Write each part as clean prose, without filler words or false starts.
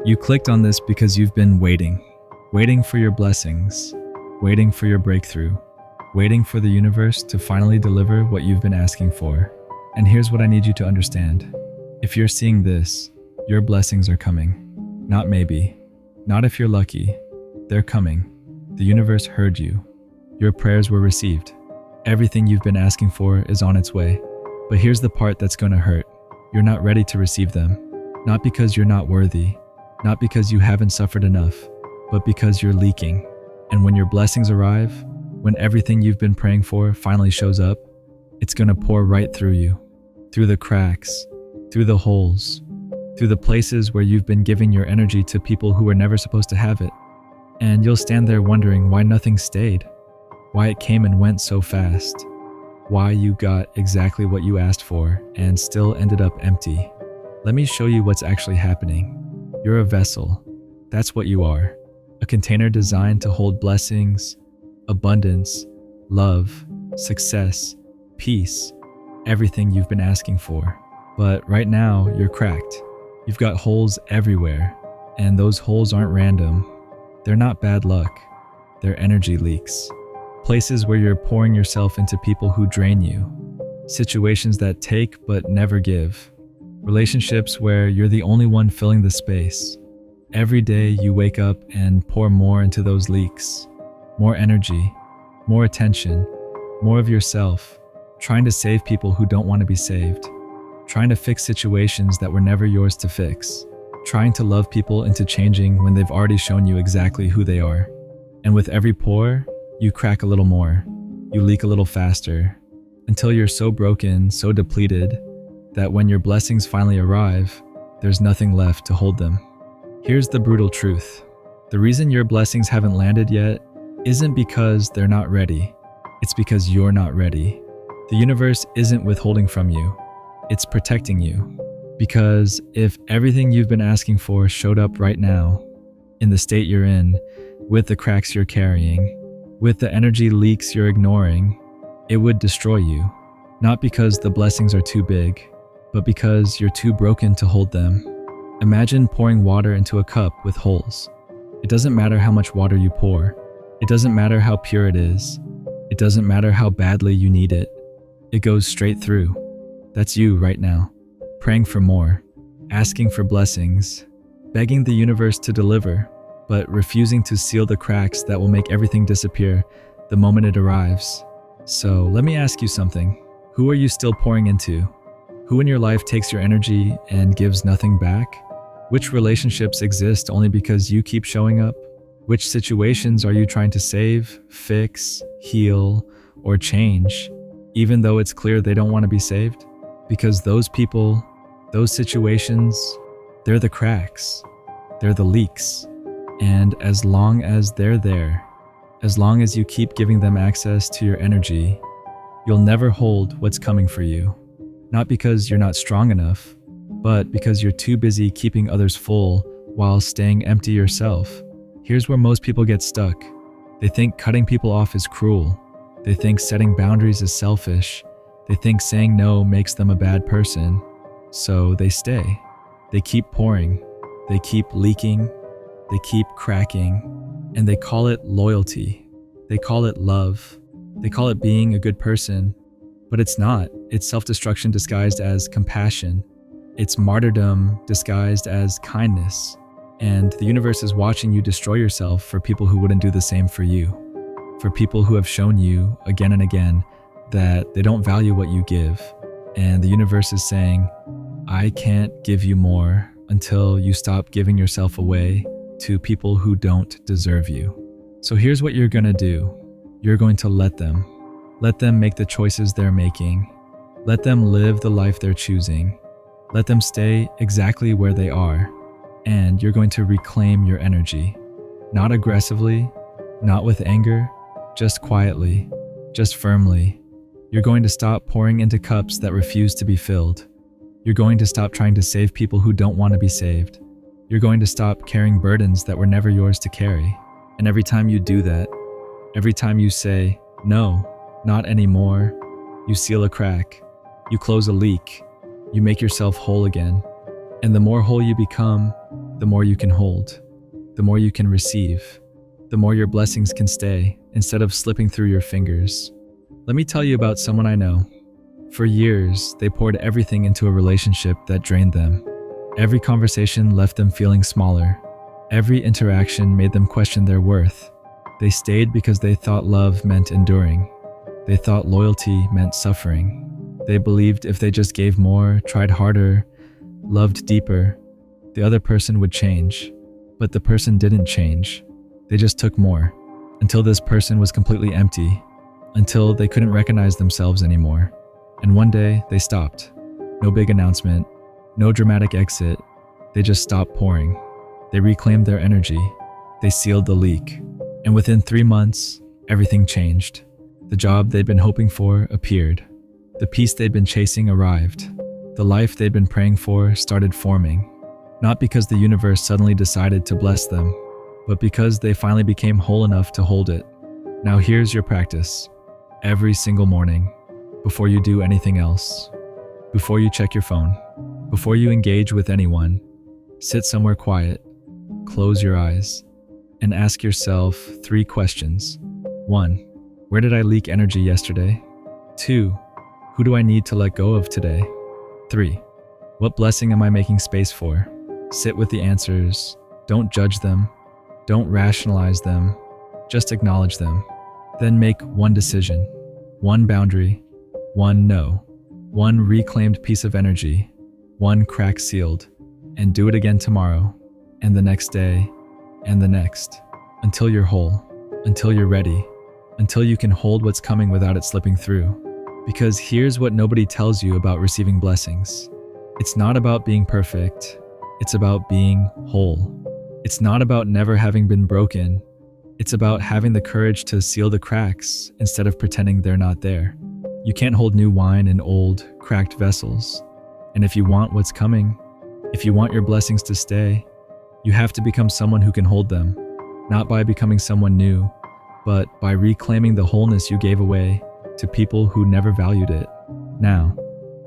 You clicked on this because you've been waiting for your blessings, waiting for your breakthrough, waiting for the universe to finally deliver what you've been asking for. And here's what I need you to understand. If you're seeing this, your blessings are coming. Not maybe. Not if you're lucky. They're coming. The universe heard you. Your prayers were received. Everything you've been asking for is on its way. But here's the part that's gonna hurt. You're not ready to receive them. Not because you're not worthy. Not because you haven't suffered enough. But because you're leaking. And when your blessings arrive, when everything you've been praying for finally shows up, it's gonna pour right through you. Through the cracks. Through the holes. Through the places where you've been giving your energy to people who were never supposed to have it. And you'll stand there wondering why nothing stayed. Why it came and went so fast. Why you got exactly what you asked for and still ended up empty. Let me show you what's actually happening. You're a vessel. That's what you are. A container designed to hold blessings, abundance, love, success, peace, everything you've been asking for. But right now, you're cracked. You've got holes everywhere, and those holes aren't random. They're not bad luck. They're energy leaks. Places where you're pouring yourself into people who drain you. Situations that take but never give. Relationships where you're the only one filling the space. Every day you wake up and pour more into those leaks. More energy, more attention, more of yourself, trying to save people who don't want to be saved. Trying to fix situations that were never yours to fix. Trying to love people into changing when they've already shown you exactly who they are. And with every pour, you crack a little more. You leak a little faster. Until you're so broken, so depleted, that when your blessings finally arrive, there's nothing left to hold them. Here's the brutal truth. The reason your blessings haven't landed yet isn't because they're not ready. It's because you're not ready. The universe isn't withholding from you. It's protecting you. Because if everything you've been asking for showed up right now, in the state you're in, with the cracks you're carrying, with the energy leaks you're ignoring, it would destroy you. Not because the blessings are too big, but because you're too broken to hold them. Imagine pouring water into a cup with holes. It doesn't matter how much water you pour. It doesn't matter how pure it is. It doesn't matter how badly you need it. It goes straight through. That's you right now, praying for more, asking for blessings, begging the universe to deliver, but refusing to seal the cracks that will make everything disappear the moment it arrives. So let me ask you something. Who are you still pouring into? Who in your life takes your energy and gives nothing back? Which relationships exist only because you keep showing up? Which situations are you trying to save, fix, heal, or change, even though it's clear they don't want to be saved? Because those people, those situations, they're the cracks, they're the leaks. And as long as they're there, as long as you keep giving them access to your energy, you'll never hold what's coming for you. Not because you're not strong enough, but because you're too busy keeping others full while staying empty yourself. Here's where most people get stuck. They think cutting people off is cruel. They think setting boundaries is selfish. They think saying no makes them a bad person. So they stay. They keep pouring. They keep leaking. They keep cracking. And they call it loyalty. They call it love. They call it being a good person. But it's not. It's self-destruction disguised as compassion. It's martyrdom disguised as kindness. And the universe is watching you destroy yourself for people who wouldn't do the same for you. For people who have shown you again and again that they don't value what you give. And the universe is saying, I can't give you more until you stop giving yourself away to people who don't deserve you. So here's what you're gonna do. You're going to let them. Let them make the choices they're making. Let them live the life they're choosing. Let them stay exactly where they are. And you're going to reclaim your energy. Not aggressively, not with anger, just quietly, just firmly. You're going to stop pouring into cups that refuse to be filled. You're going to stop trying to save people who don't want to be saved. You're going to stop carrying burdens that were never yours to carry. And every time you do that, every time you say, no, not anymore, you seal a crack, you close a leak, you make yourself whole again. And the more whole you become, the more you can hold, the more you can receive, the more your blessings can stay instead of slipping through your fingers. Let me tell you about someone I know. For years, they poured everything into a relationship that drained them. Every conversation left them feeling smaller. Every interaction made them question their worth. They stayed because they thought love meant enduring. They thought loyalty meant suffering. They believed if they just gave more, tried harder, loved deeper, the other person would change. But the person didn't change. They just took more, until this person was completely empty, until they couldn't recognize themselves anymore. And one day, they stopped. No big announcement, no dramatic exit. They just stopped pouring. They reclaimed their energy. They sealed the leak. And within 3 months, everything changed. The job they'd been hoping for appeared. The peace they'd been chasing arrived. The life they'd been praying for started forming. Not because the universe suddenly decided to bless them, but because they finally became whole enough to hold it. Now here's your practice. Every single morning, before you do anything else, before you check your phone, before you engage with anyone, sit somewhere quiet, close your eyes, and ask yourself 3 questions. 1. Where did I leak energy yesterday? 2. Who do I need to let go of today? 3. What blessing am I making space for? Sit with the answers. Don't judge them. Don't rationalize them. Just acknowledge them. Then make one decision, one boundary, one no, one reclaimed piece of energy, one crack sealed, and do it again tomorrow, and the next day, and the next, until you're whole, until you're ready, until you can hold what's coming without it slipping through. Because here's what nobody tells you about receiving blessings. It's not about being perfect, it's about being whole. It's not about never having been broken. It's about having the courage to seal the cracks instead of pretending they're not there. You can't hold new wine in old, cracked vessels. And if you want what's coming, if you want your blessings to stay, you have to become someone who can hold them, not by becoming someone new, but by reclaiming the wholeness you gave away to people who never valued it. Now,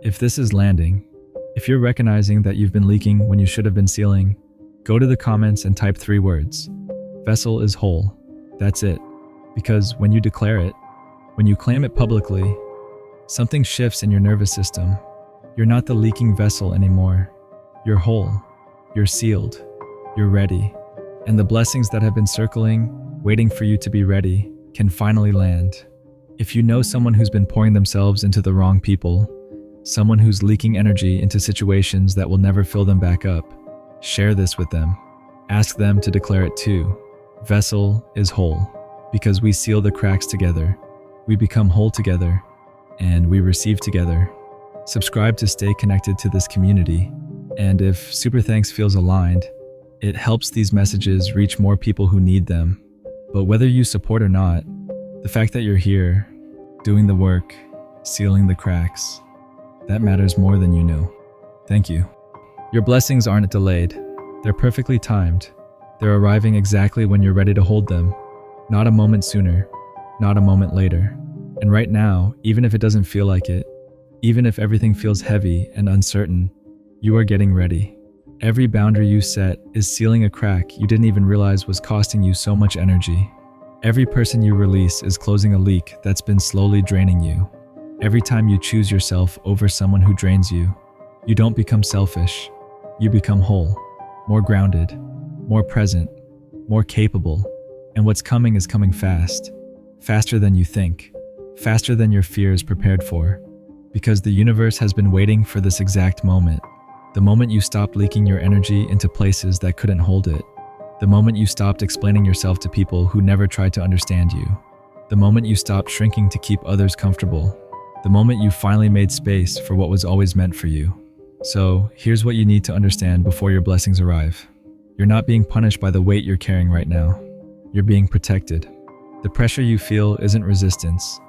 if this is landing, if you're recognizing that you've been leaking when you should have been sealing, go to the comments and type 3 words. Vessel is whole. That's it. Because when you declare it, when you claim it publicly, something shifts in your nervous system. You're not the leaking vessel anymore. You're whole. You're sealed. You're ready. And the blessings that have been circling, waiting for you to be ready, can finally land. If you know someone who's been pouring themselves into the wrong people, someone who's leaking energy into situations that will never fill them back up, share this with them. Ask them to declare it too. Vessel is whole. Because we seal the cracks together, we become whole together, and we receive together. Subscribe to stay connected to this community. And if Super Thanks feels aligned, it helps these messages reach more people who need them. But whether you support or not, the fact that you're here, doing the work, sealing the cracks, that matters more than you know. Thank you. Your blessings aren't delayed. They're perfectly timed. They're arriving exactly when you're ready to hold them. Not a moment sooner, not a moment later. And right now, even if it doesn't feel like it, even if everything feels heavy and uncertain, you are getting ready. Every boundary you set is sealing a crack you didn't even realize was costing you so much energy. Every person you release is closing a leak that's been slowly draining you. Every time you choose yourself over someone who drains you, you don't become selfish. You become whole, more grounded, more present, more capable. And what's coming is coming fast. Faster than you think. Faster than your fear is prepared for. Because the universe has been waiting for this exact moment. The moment you stopped leaking your energy into places that couldn't hold it. The moment you stopped explaining yourself to people who never tried to understand you. The moment you stopped shrinking to keep others comfortable. The moment you finally made space for what was always meant for you. So, here's what you need to understand before your blessings arrive. You're not being punished by the weight you're carrying right now. You're being protected. The pressure you feel isn't resistance.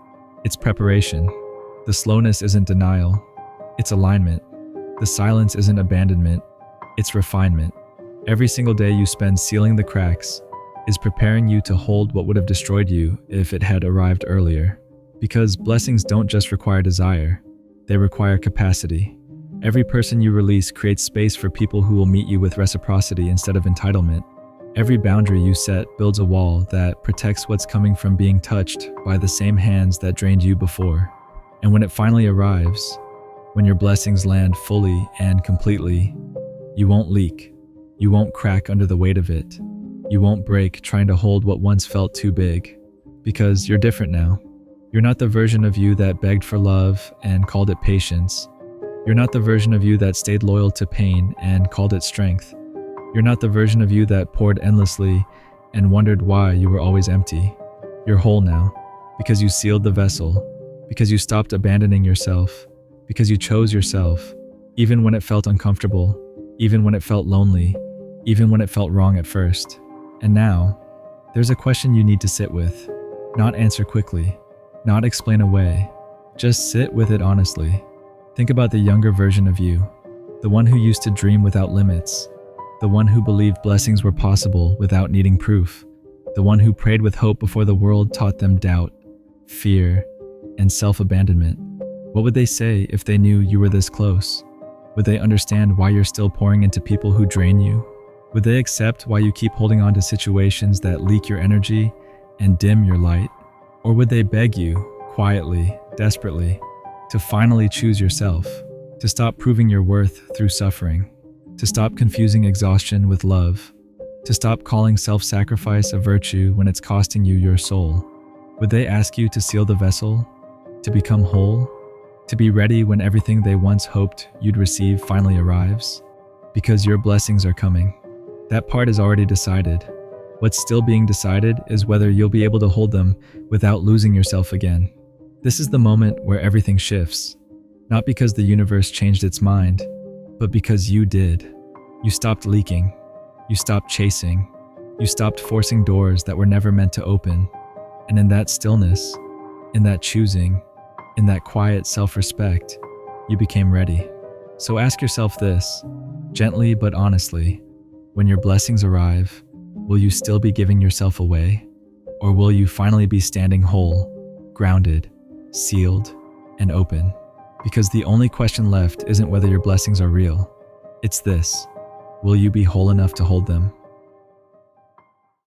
It's preparation. The slowness isn't denial. It's alignment. The silence isn't abandonment. It's refinement. Every single day you spend sealing the cracks is preparing you to hold what would have destroyed you if it had arrived earlier. Because blessings don't just require desire. They require capacity. Every person you release creates space for people who will meet you with reciprocity instead of entitlement. Every boundary you set builds a wall that protects what's coming from being touched by the same hands that drained you before. And when it finally arrives, when your blessings land fully and completely, you won't leak. You won't crack under the weight of it. You won't break trying to hold what once felt too big. Because you're different now. You're not the version of you that begged for love and called it patience. You're not the version of you that stayed loyal to pain and called it strength. You're not the version of you that poured endlessly and wondered why you were always empty. You're whole now, because you sealed the vessel, because you stopped abandoning yourself, because you chose yourself, even when it felt uncomfortable, even when it felt lonely, even when it felt wrong at first. And now, there's a question you need to sit with, not answer quickly, not explain away, just sit with it honestly. Think about the younger version of you, the one who used to dream without limits, the one who believed blessings were possible without needing proof, the one who prayed with hope before the world taught them doubt, fear, and self-abandonment. What would they say if they knew you were this close? Would they understand why you're still pouring into people who drain you? Would they accept why you keep holding on to situations that leak your energy and dim your light? Or would they beg you, quietly, desperately, to finally choose yourself, to stop proving your worth through suffering, to stop confusing exhaustion with love, to stop calling self-sacrifice a virtue when it's costing you your soul? Would they ask you to seal the vessel, to become whole, to be ready when everything they once hoped you'd receive finally arrives? Because your blessings are coming. That part is already decided. What's still being decided is whether you'll be able to hold them without losing yourself again. This is the moment where everything shifts, not because the universe changed its mind, but because you did. You stopped leaking. You stopped chasing. You stopped forcing doors that were never meant to open. And in that stillness, in that choosing, in that quiet self-respect, you became ready. So ask yourself this, gently but honestly, when your blessings arrive, will you still be giving yourself away? Or will you finally be standing whole, grounded, sealed, and open? Because the only question left isn't whether your blessings are real. It's this: will you be whole enough to hold them?